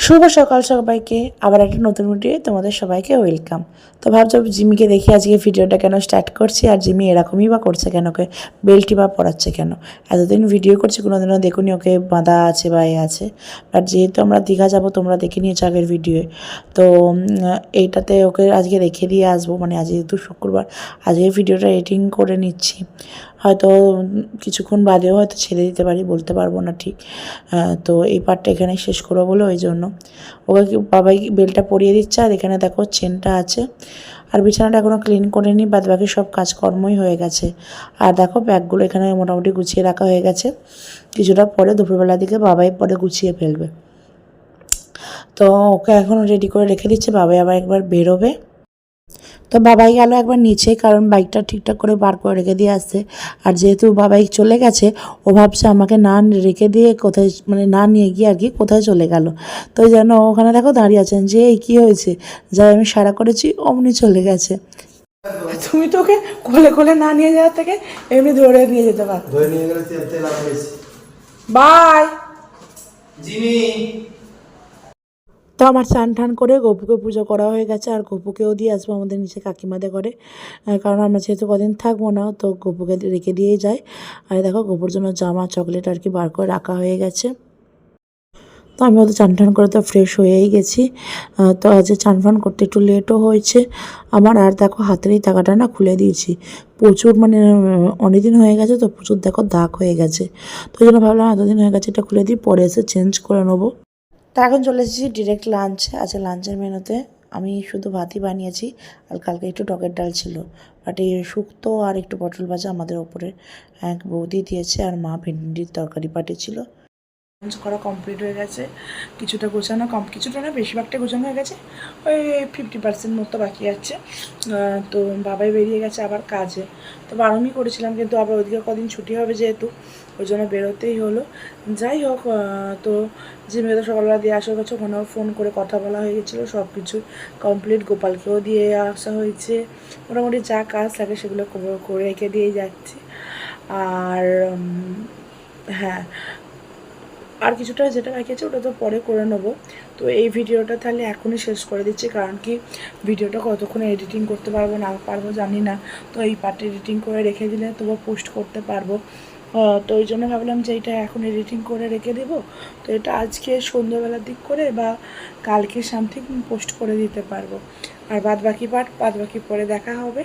শুভ সকাল সবাইকে, আবার একটা নতুন ভিডিও তোমাদের সবাইকে ওয়েলকাম। তো ভাবছো জিমিকে দেখে আজকে ভিডিওটা কেন স্টার্ট করছি, আর জিমি এরকমই বা করছে কেন, ওকে বেল্টই বা পরাচ্ছে কেন। এতদিন ভিডিও করছি, কোনোদিনও দেখুনি ওকে বাঁধা আছে বা আছে। বাট যেহেতু আমরা দীঘা যাব, তোমরা দেখে নিয়েছো আগের ভিডিওয়ে, তো এইটাতে ওকে আজকে রেখে দিয়ে আসবো। মানে আজ যেহেতু শুক্রবার, আজকে ভিডিওটা এডিটিং করে নিচ্ছি। হয়তো কিছুক্ষণ বাদেও হয়তো ছেড়ে দিতে পারি, বলতে পারবো না ঠিক। তো এই পার্টটা এখানেই শেষ করবো বলে ওই জন্য ওকে বাবাই বেলটা পরিয়ে দিচ্ছে। আর এখানে দেখো চেনটা আছে, আর বিছানাটা এখনও ক্লিন করে নিই, বাদ বাকি সব কাজকর্মই হয়ে গেছে। আর দেখো ব্যাগগুলো এখানে মোটামুটি গুছিয়ে রাখা হয়ে গেছে। কিছুটা পরে দুপুরবেলার দিকে বাবাই পরে গুছিয়ে ফেলবে। তো ওকে এখন রেডি করে রেখে দিচ্ছে, বাবাই আবার একবার বেরোবে। তো বাবাই গেল একবার নিচে, কারণ বাইকটা ঠিকঠাক করে বার করে রেখে দিয়ে আসছে। আর যেহেতু বাবাই চলে গেছে, ও ভাবছে আমাকে না রেখে দিয়ে কোথায়, মানে না নিয়ে গিয়ে আর কি কোথায় চলে গেল। তো ওই জন্য ওখানে দেখো দাঁড়িয়ে আছেন যে এই কী হয়েছে, যাই আমি সারা করেছি অমনি চলে গেছে। তুমি তো ওকে কোলে কোলে না নিয়ে যাওয়ার থেকে এমনি ধরে নিয়ে যেতে পারো। ধরে নিয়ে গেলে তেল লাগাইছি। বাই জিমি তো আমার স্নান টান করে গপুকে পুজো করা হয়ে গেছে, আর গপুকেও দিয়ে আসবো আমাদের নিচে কাকিমাদের ঘরে। কারণ আমরা যেহেতু কদিন থাকবো না, তো গপুকে রেখে দিয়েই যাই। আর দেখো গপুর জন্য জামা চকলেট আর কি বার করে রাখা হয়ে গেছে। তো আমি ওদের চান টান করে তো ফ্রেশ হয়েই গেছি। তো আজ চান ফান করতে একটু লেটও হয়েছে আমার। আর দেখো হাতের এই টাকাটা না খুলে দিয়েছি, প্রচুর মানে অনেক দিন হয়ে গেছে, তো প্রচুর দেখো দাগ হয়ে গেছে। তো ওই জন্য ভাবলাম এতদিন হয়ে গেছে এটা খুলে দিই, পরে এসে চেঞ্জ করে নেবো। তা এখন চলে এসেছি ডিরেক্ট লাঞ্চে। আচ্ছা, লাঞ্চের মেনুতে আমি শুধু ভাতই বানিয়েছি, আর কালকে একটু টকের ডাল ছিল। বাট এই শুক্তো আর একটু পটল ভাজা আমাদের ওপরে এক বৌদি দিয়েছে, আর মা ভেন্ডির তরকারি পাঠিয়েছিল। লাঞ্চ করা কমপ্লিট হয়ে গেছে, কিছুটা গোছানো কিছুটা না বেশিরভাগটা গোছানো হয়ে গেছে, ওই 50% মতো বাকি আছে। তো বাবাই বেরিয়ে গেছে আবার কাজে। তো বারণই করেছিলাম, কিন্তু আবার ওইদিকে কদিন ছুটি হবে যেহেতু, ওই জন্য বেরোতেই হলো। যাই হোক, তো যে মেয়েদের সকালবেলা দিয়ে আসা গেছে, ওখানেও ফোন করে কথা বলা হয়ে গেছিলো, সব কিছু কমপ্লিট। গোপালকেও দিয়ে আসা হয়েছে, মোটামুটি যা কাজ থাকে সেগুলো করে রেখে দিয়ে যাচ্ছি। আর হ্যাঁ, আর কিছুটা যেটা বাকি আছে ওটা তো পরে করে নেবো। তো এই ভিডিওটা তাহলে এখনই শেষ করে দিচ্ছি, কারণ কি ভিডিওটা কতক্ষণে এডিটিং করতে পারবো না পারবো জানি না। তো এই পার্ট এডিটিং করে রেখে দিলে তবু পোস্ট করতে পারবো। তো ওই জন্য ভাবলাম যে এটা এখন এডিটিং করে রেখে দেবো। তো এটা আজকে সন্ধ্যাবেলার দিক করে বা কালকে সামথিং পোস্ট করে দিতে পারবো। আর বাদ বাকি পরে দেখা হবে।